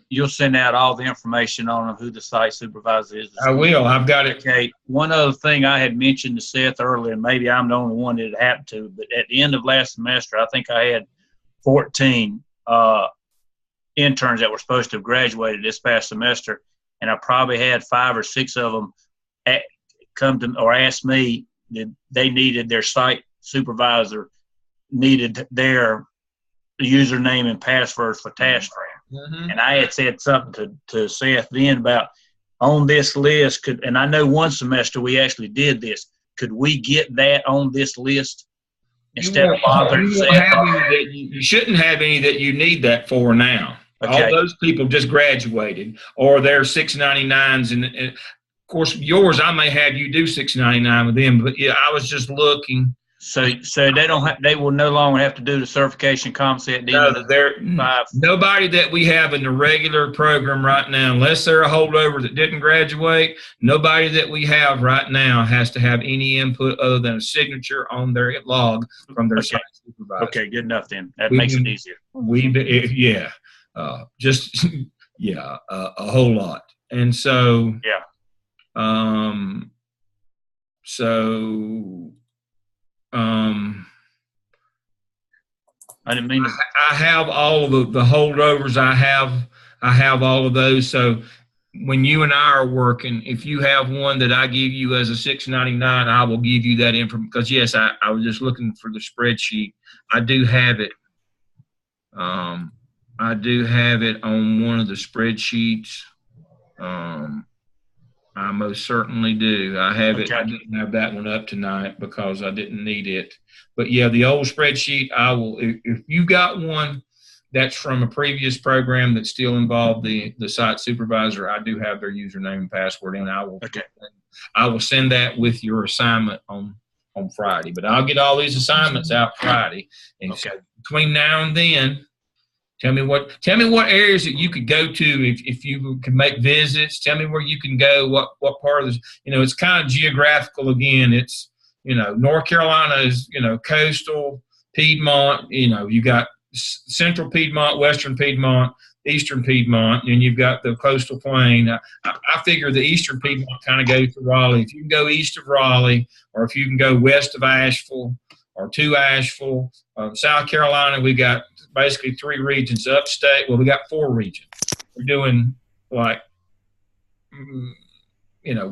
Speaker 3: you'll send out all the information on them, who the site supervisor is.
Speaker 1: I will. I've got it.
Speaker 3: Okay. One other thing I had mentioned to Seth earlier, and maybe I'm the only one that it happened to, but at the end of last semester, I think I had 14 interns that were supposed to have graduated this past semester, and I probably had 5 or 6 of them come to or ask me that they needed their site supervisor needed their username and password for TaskRabbit. And I had said something to Seth then about on this list, and I know one semester we actually did this, could we get that on this list instead of bothering Seth?
Speaker 1: You shouldn't have any that you need that for now.
Speaker 3: Okay.
Speaker 1: All those people just graduated, or they're 699s, and of course yours, I may have you do 699 with them, but yeah, I was just looking.
Speaker 3: So they don't they will no longer have to do the certification competency at the end of the 5.
Speaker 1: Nobody that we have in the regular program right now, unless they're a holdover that didn't graduate, nobody that we have right now has to have any input other than a signature on their log from their site supervisor.
Speaker 3: Okay, good enough then. That makes it easier.
Speaker 1: A whole lot. And so
Speaker 3: I didn't mean to.
Speaker 1: I have all of the holdovers. I have all of those. So when you and I are working, if you have one that I give you as a 699, I will give you that information. Because yes, I was just looking for the spreadsheet. I do have it. I do have it on one of the spreadsheets. I most certainly do. I have it. I didn't have that one up tonight because I didn't need it. But yeah, the old spreadsheet, I will. If you got one that's from a previous program that still involved the site supervisor, I do have their username and password, and I will send that with your assignment on Friday. But I'll get all these assignments out Friday, and so between now and then, tell me what areas that you could go to if you could make visits. Tell me where you can go. What part of this? It's kind of geographical again. It's North Carolina is coastal Piedmont. You got central Piedmont, western Piedmont, eastern Piedmont, and you've got the coastal plain. I figure the eastern Piedmont kind of goes to Raleigh. If you can go east of Raleigh, or if you can go west of Asheville or to Asheville, South Carolina, we got basically 3 regions. Upstate, well, we got 4 regions. We're doing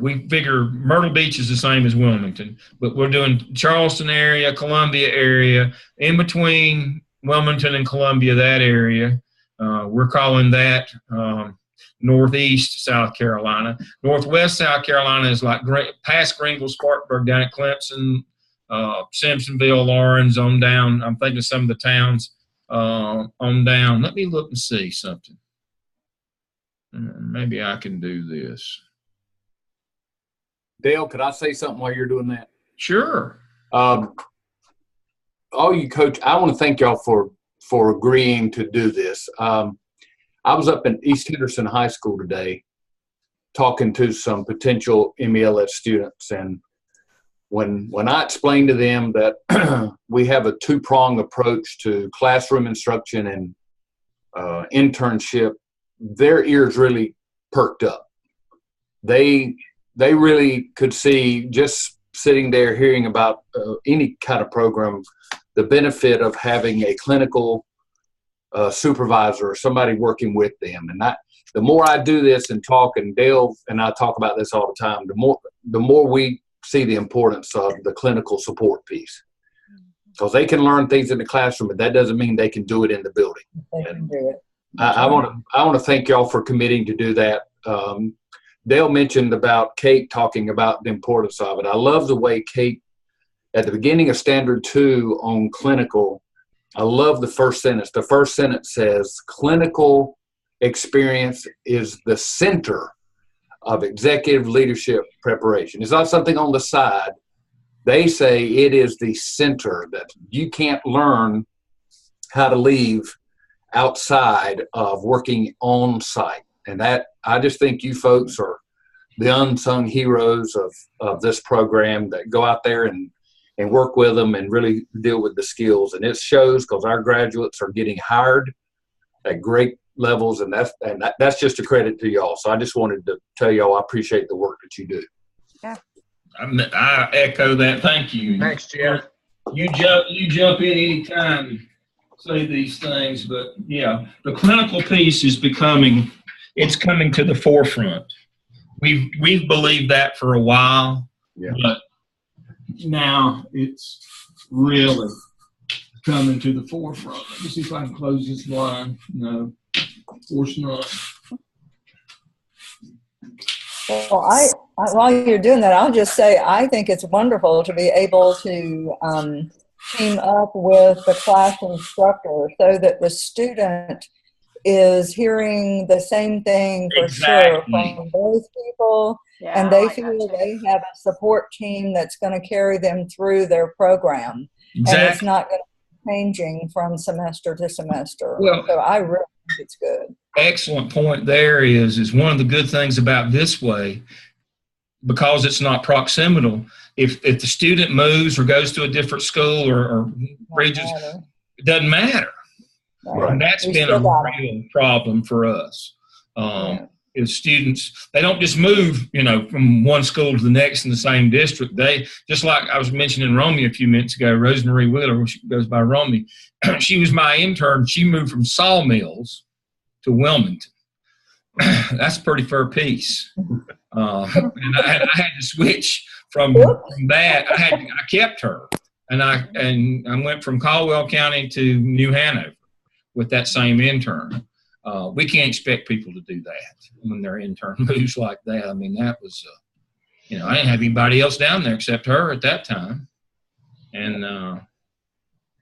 Speaker 1: we figure Myrtle Beach is the same as Wilmington, but we're doing Charleston area, Columbia area, in between Wilmington and Columbia, that area. We're calling that Northeast South Carolina. Northwest South Carolina is like past Greenville, Spartanburg, down at Clemson, Simpsonville, Lawrence, on down. I'm thinking of some of the towns on down. Let me look and see something. Maybe I can do this.
Speaker 7: Dale, could I say something while you're doing that?
Speaker 1: Sure.
Speaker 7: All you coach, I want to thank y'all for agreeing to do this. I was up in East Henderson High School today talking to some potential MELS students, and when I explained to them that we have a 2-pronged approach to classroom instruction and internship, their ears really perked up. They really could see, just sitting there hearing about any kind of program, the benefit of having a clinical supervisor or somebody working with them. And the more I do this and talk, and Dale and I talk about this all the time, the more we see the importance of the clinical support piece. Because they can learn things in the classroom, but that doesn't mean they can do it in the building. I want to thank y'all for committing to do that. Dale mentioned about Kate talking about the importance of it. I love the way Kate, at the beginning of Standard 2 on clinical, I love the first sentence. The first sentence says, clinical experience is the center of executive leadership preparation. It's not something on the side. They say it is the center, that you can't learn how to leave outside of working on site. And that, I just think you folks are the unsung heroes of this program that go out there and work with them and really deal with the skills. And it shows, because our graduates are getting hired at great levels, and that's just a credit to y'all. So I just wanted to tell y'all I appreciate the work that you do.
Speaker 5: Yeah.
Speaker 1: I echo that. Thank you.
Speaker 6: Thanks, Jeff.
Speaker 1: You jump in any time, say these things, but yeah, the clinical piece is coming to the forefront. We've believed that for a while, but now it's really coming to the forefront. Let me see if I can close this line. No, of course not.
Speaker 2: Well, while you're doing that, I'll just say I think it's wonderful to be able to team up with the class instructor so that the student is hearing the same thing for sure from those people.
Speaker 5: Yeah,
Speaker 2: and
Speaker 5: I
Speaker 2: they
Speaker 5: like that
Speaker 2: feel
Speaker 5: too.
Speaker 2: they have a support team that's going to carry them through their program. And it's not going to be changing from semester to semester.
Speaker 1: Well,
Speaker 2: so I really think it's good.
Speaker 1: Excellent point there is one of the good things about this way, because it's not proximal. If the student moves or goes to a different school or regions, it doesn't matter.
Speaker 2: Right.
Speaker 1: And that's been a real problem for us. Is students, they don't just move, from one school to the next in the same district. They, just like I was mentioning Romy a few minutes ago, Rosemarie Wheeler, she goes by Romy. She was my intern. She moved from Sawmills to Wilmington. That's a pretty fair piece. And I had to switch from that. I kept her, and I went from Caldwell County to New Hanover with that same intern. We can't expect people to do that when their intern moves like that. I mean, that was, I didn't have anybody else down there except her at that time, and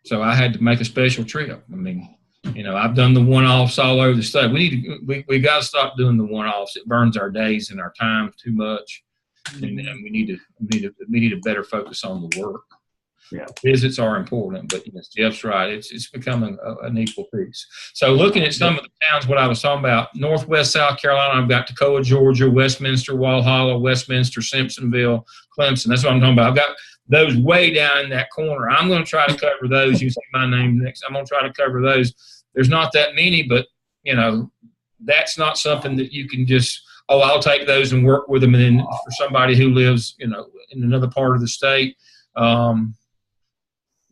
Speaker 1: so I had to make a special trip. I mean, I've done the one-offs all over the state. We got to stop doing the one-offs. It burns our days and our time too much, and we need to better focus on the work.
Speaker 7: Yeah,
Speaker 1: visits are important, but yes, Jeff's right. It's becoming an equal piece. So looking at some of the towns, what I was talking about, Northwest South Carolina, I've got Toccoa, Georgia, Westminster, Walhalla, Westminster, Simpsonville, Clemson. That's what I'm talking about. I've got those way down in that corner. I'm going to try to cover those. You say my name next. I'm going to try to cover those. There's not that many, but, that's not something that you can just, I'll take those and work with them. And then for somebody who lives, in another part of the state,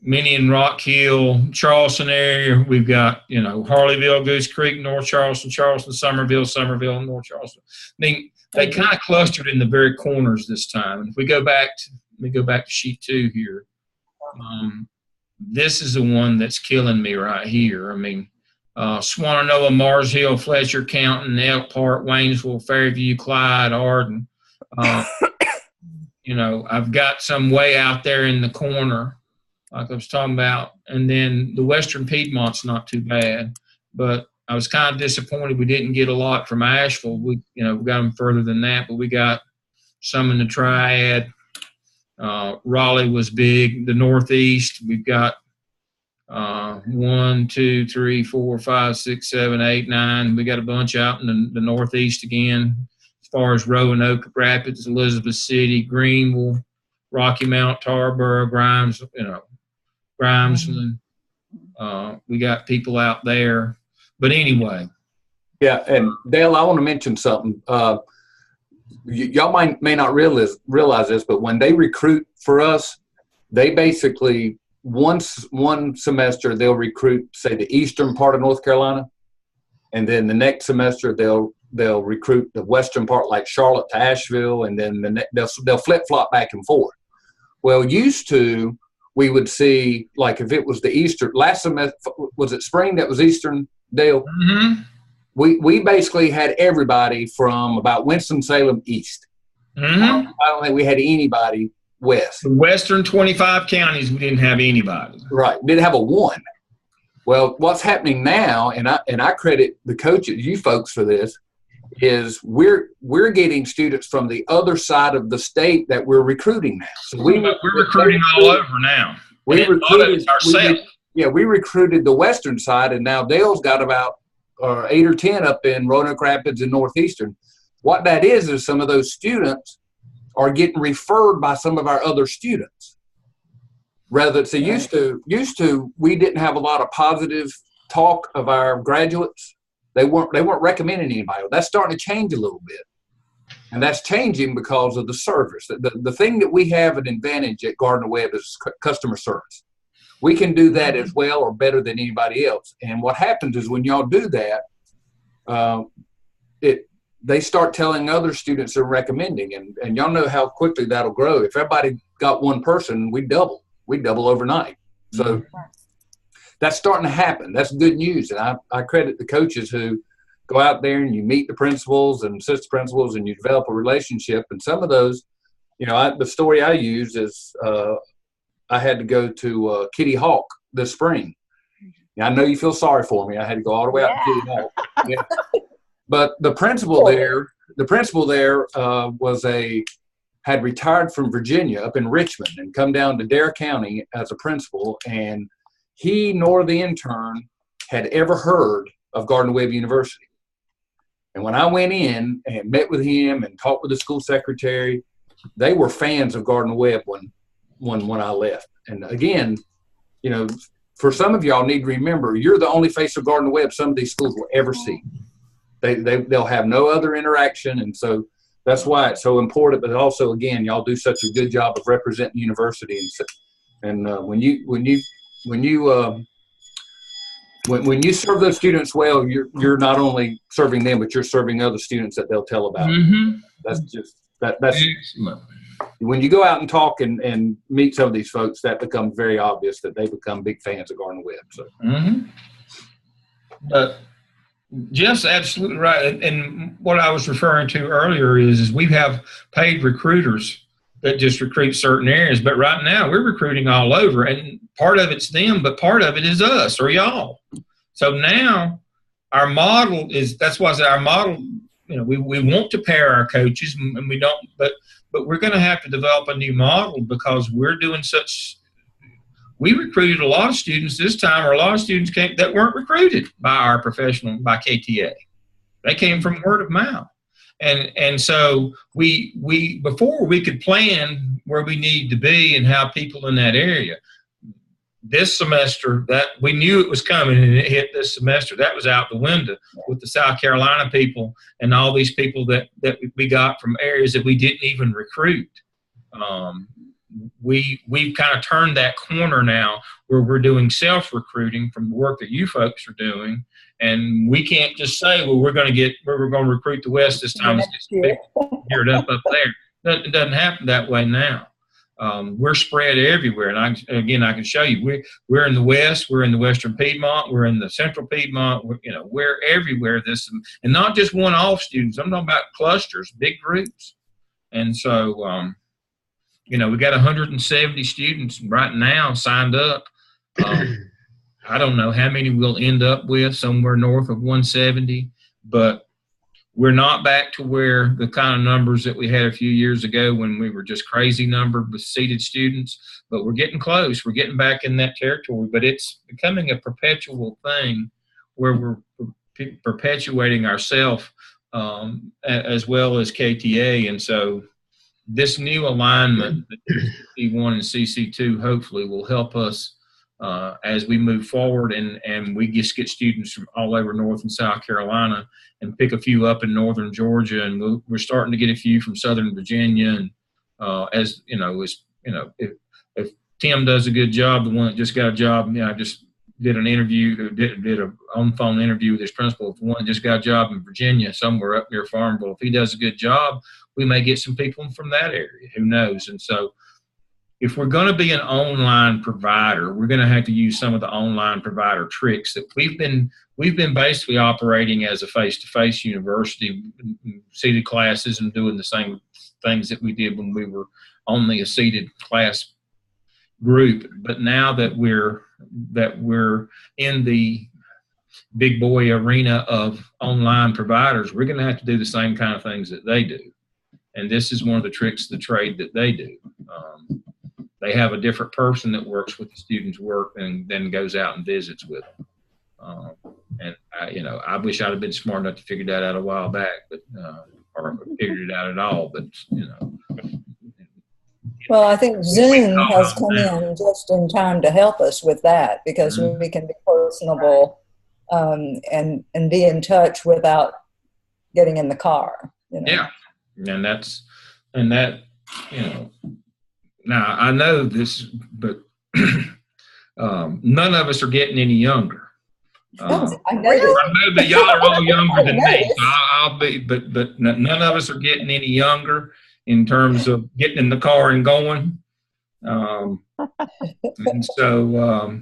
Speaker 1: many in Rock Hill, Charleston area, we've got, Harleyville, Goose Creek, North Charleston, Summerville, and North Charleston. I mean, they kind of clustered in the very corners this time. And if we go back to, let me go back to sheet 2 here. This is the one that's killing me right here. I mean, Swannanoa, Mars Hill, Fletcher, Canton, Elk Park, Waynesville, Fairview, Clyde, Arden. I've got some way out there in the corner, like I was talking about. And then the Western Piedmont's not too bad, but I was kind of disappointed we didn't get a lot from Asheville. We got them further than that, but we got some in the Triad. Raleigh was big. The Northeast, we've got 1, 2, 3, 4, 5, 6, 7, 8, 9. We got a bunch out in the Northeast again. As far as Roanoke Rapids, Elizabeth City, Greenville, Rocky Mount, Tarboro, Grimes, we got people out there. But anyway.
Speaker 7: Yeah, and Dale, I want to mention something. Y'all may not realize this, but when they recruit for us, they basically one semester they'll recruit, say, the eastern part of North Carolina, and then the next semester they'll recruit the western part, like Charlotte to Asheville, and then they'll flip-flop back and forth. Well, used to, we would see, like, if it was the Eastern, last semester, was it spring that was Eastern, Dale?
Speaker 1: Mm-hmm.
Speaker 7: We basically had everybody from about Winston-Salem east.
Speaker 1: Mm-hmm.
Speaker 7: I don't think we had anybody west.
Speaker 1: The western 25 counties, we didn't have anybody.
Speaker 7: Right. Didn't have a one. Well, what's happening now, and I credit the coaches, you folks, for this, is we're getting students from the other side of the state that we're recruiting now. So we're
Speaker 1: recruiting all over now.
Speaker 7: We recruited the western side, and now Dale's got about 8 or 10 up in Roanoke Rapids and Northeastern. What that is some of those students are getting referred by some of our other students. Rather, so used to we didn't have a lot of positive talk of our graduates. They weren't recommending anybody. That's starting to change a little bit, and that's changing because of the service. The thing that we have an advantage at Gardner Webb is customer service. We can do that as well or better than anybody else. And what happens is when y'all do that, they start telling other students they're recommending, and y'all know how quickly that'll grow. If everybody got one person, we double overnight. So that's starting to happen. That's good news. And I credit the coaches who go out there and you meet the principals and assistant principals and you develop a relationship. And some of those, the story I use is I had to go to Kitty Hawk this spring. I know you feel sorry for me. I had to go all the way out to Kitty Hawk. Yeah. But the principal there had retired from Virginia up in Richmond and come down to Dare County as a principal, and he nor the intern had ever heard of Gardner Webb University. And when I went in and met with him and talked with the school secretary, they were fans of Gardner Webb when I left. And again, you know, for some of y'all need to remember, you're the only face of Gardner Webb some of these schools will ever see. They'll have no other interaction, and so that's why it's so important. But also, again, y'all do such a good job of representing the university, and when you serve those students well, you're not only serving them, but you're serving other students that they'll tell about.
Speaker 1: Mm-hmm.
Speaker 7: That's excellent. When you go out and talk and meet some of these folks, that becomes very obvious that they become big fans of Gardner Webb. So.
Speaker 1: Mm-hmm. Jeff's absolutely right. And what I was referring to earlier is we have paid recruiters that just recruit certain areas. But right now we're recruiting all over, and part of it's them, but part of it is us or y'all. So now our model is, that's why I say our model, you know, we want to pair our coaches, and we don't, but we're going to have to develop a new model because we're doing such. We recruited a lot of students this time, or a lot of students came that weren't recruited by our professional, by KTA. They came from word of mouth. And so we before we could plan where we need to be and have people in that area, this semester that we knew it was coming and it hit this semester, that was out the window with the South Carolina people and all these people that we got from areas that we didn't even recruit. We've kind of turned that corner now where we're doing self-recruiting from the work that you folks are doing, and we can't just say, well, we're going to recruit the West this time. It's geared up there. It doesn't happen that way now. We're spread everywhere, and I can show you. We're in the West, we're in the Western Piedmont, we're in the Central Piedmont. We're everywhere. And not just one-off students. I'm talking about clusters, big groups, and so. We got 170 students right now signed up. I don't know how many we'll end up with, somewhere north of 170, but we're not back to where the kind of numbers that we had a few years ago when we were just crazy number with seated students, but we're getting close. We're getting back in that territory, but it's becoming a perpetual thing where we're perpetuating ourselves as well as KTA, and so this new alignment, C1 and CC2, hopefully will help us as we move forward, and we just get students from all over North and South Carolina and pick a few up in Northern Georgia, and we're starting to get a few from Southern Virginia. And if Tim does a good job, the one that just got a job, I just did an interview, did a on-phone interview with his principal. If one just got a job in Virginia, somewhere up near Farmville, if he does a good job, we may get some people from that area. Who knows? And so if we're going to be an online provider, we're going to have to use some of the online provider tricks that we've been basically operating as a face-to-face university, seated classes and doing the same things that we did when we were only a seated class group. But now that we're in the big boy arena of online providers, we're going to have to do the same kind of things that they do. And this is one of the tricks of the trade that they do. They have a different person that works with the students' work and then goes out and visits with them. And I wish I'd have been smart enough to figure that out a while back, but or figured it out at all. But
Speaker 2: Well, I think Zoom has come in just in time to help us with that, because we can be personable and be in touch without getting in the car.
Speaker 1: Yeah. And that, now I know this, but none of us are getting any younger.
Speaker 2: I know
Speaker 1: that y'all are all younger than me, so I'll be, but none of us are getting any younger in terms of getting in the car and going. And so,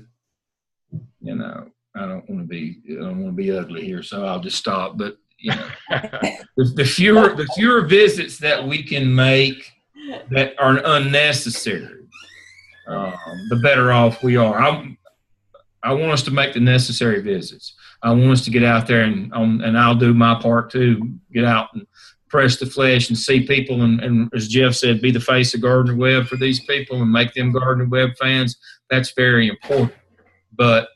Speaker 1: I don't want to be ugly here, so I'll just stop. But the fewer visits that we can make that are unnecessary, the better off we are. I want us to make the necessary visits. I want us to get out there and I'll do my part too. Get out and press the flesh and see people and as Jeff said, be the face of Gardner Webb for these people and make them Gardner Webb fans. That's very important. But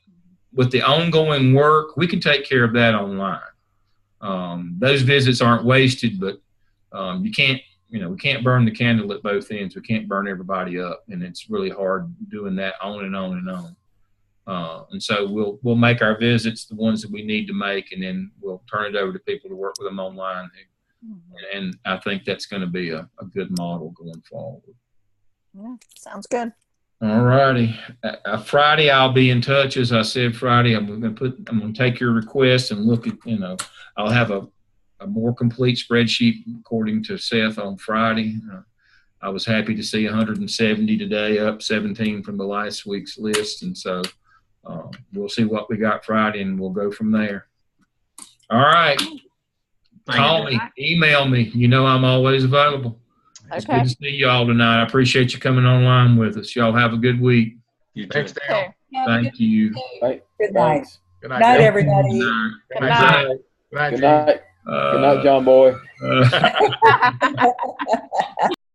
Speaker 1: with the ongoing work, we can take care of that online. Those visits aren't wasted, but we can't burn the candle at both ends. We can't burn everybody up, and it's really hard doing that on and on and on. And so we'll make our visits the ones that we need to make, and then we'll turn it over to people to work with them online. And I think that's going to be a good model going forward.
Speaker 5: Yeah, sounds good.
Speaker 1: All righty. Friday, I'll be in touch. As I said, Friday, I'm going to take your request and look at, I'll have a more complete spreadsheet according to Seth on Friday. I was happy to see 170 today, up 17 from the last week's list. And so we'll see what we got Friday and we'll go from there. All right. Call me, email me. I'm always available. It's good to see you all tonight. I appreciate you coming online with us. Y'all have a good week.
Speaker 6: Thanks, Dale.
Speaker 1: Thank you.
Speaker 2: Good night.
Speaker 6: Good night,
Speaker 2: Night,
Speaker 6: Dale.
Speaker 2: everybody.
Speaker 5: Good night.
Speaker 6: Good night,
Speaker 4: Good
Speaker 6: Gene.
Speaker 4: night. Good night, John Boy.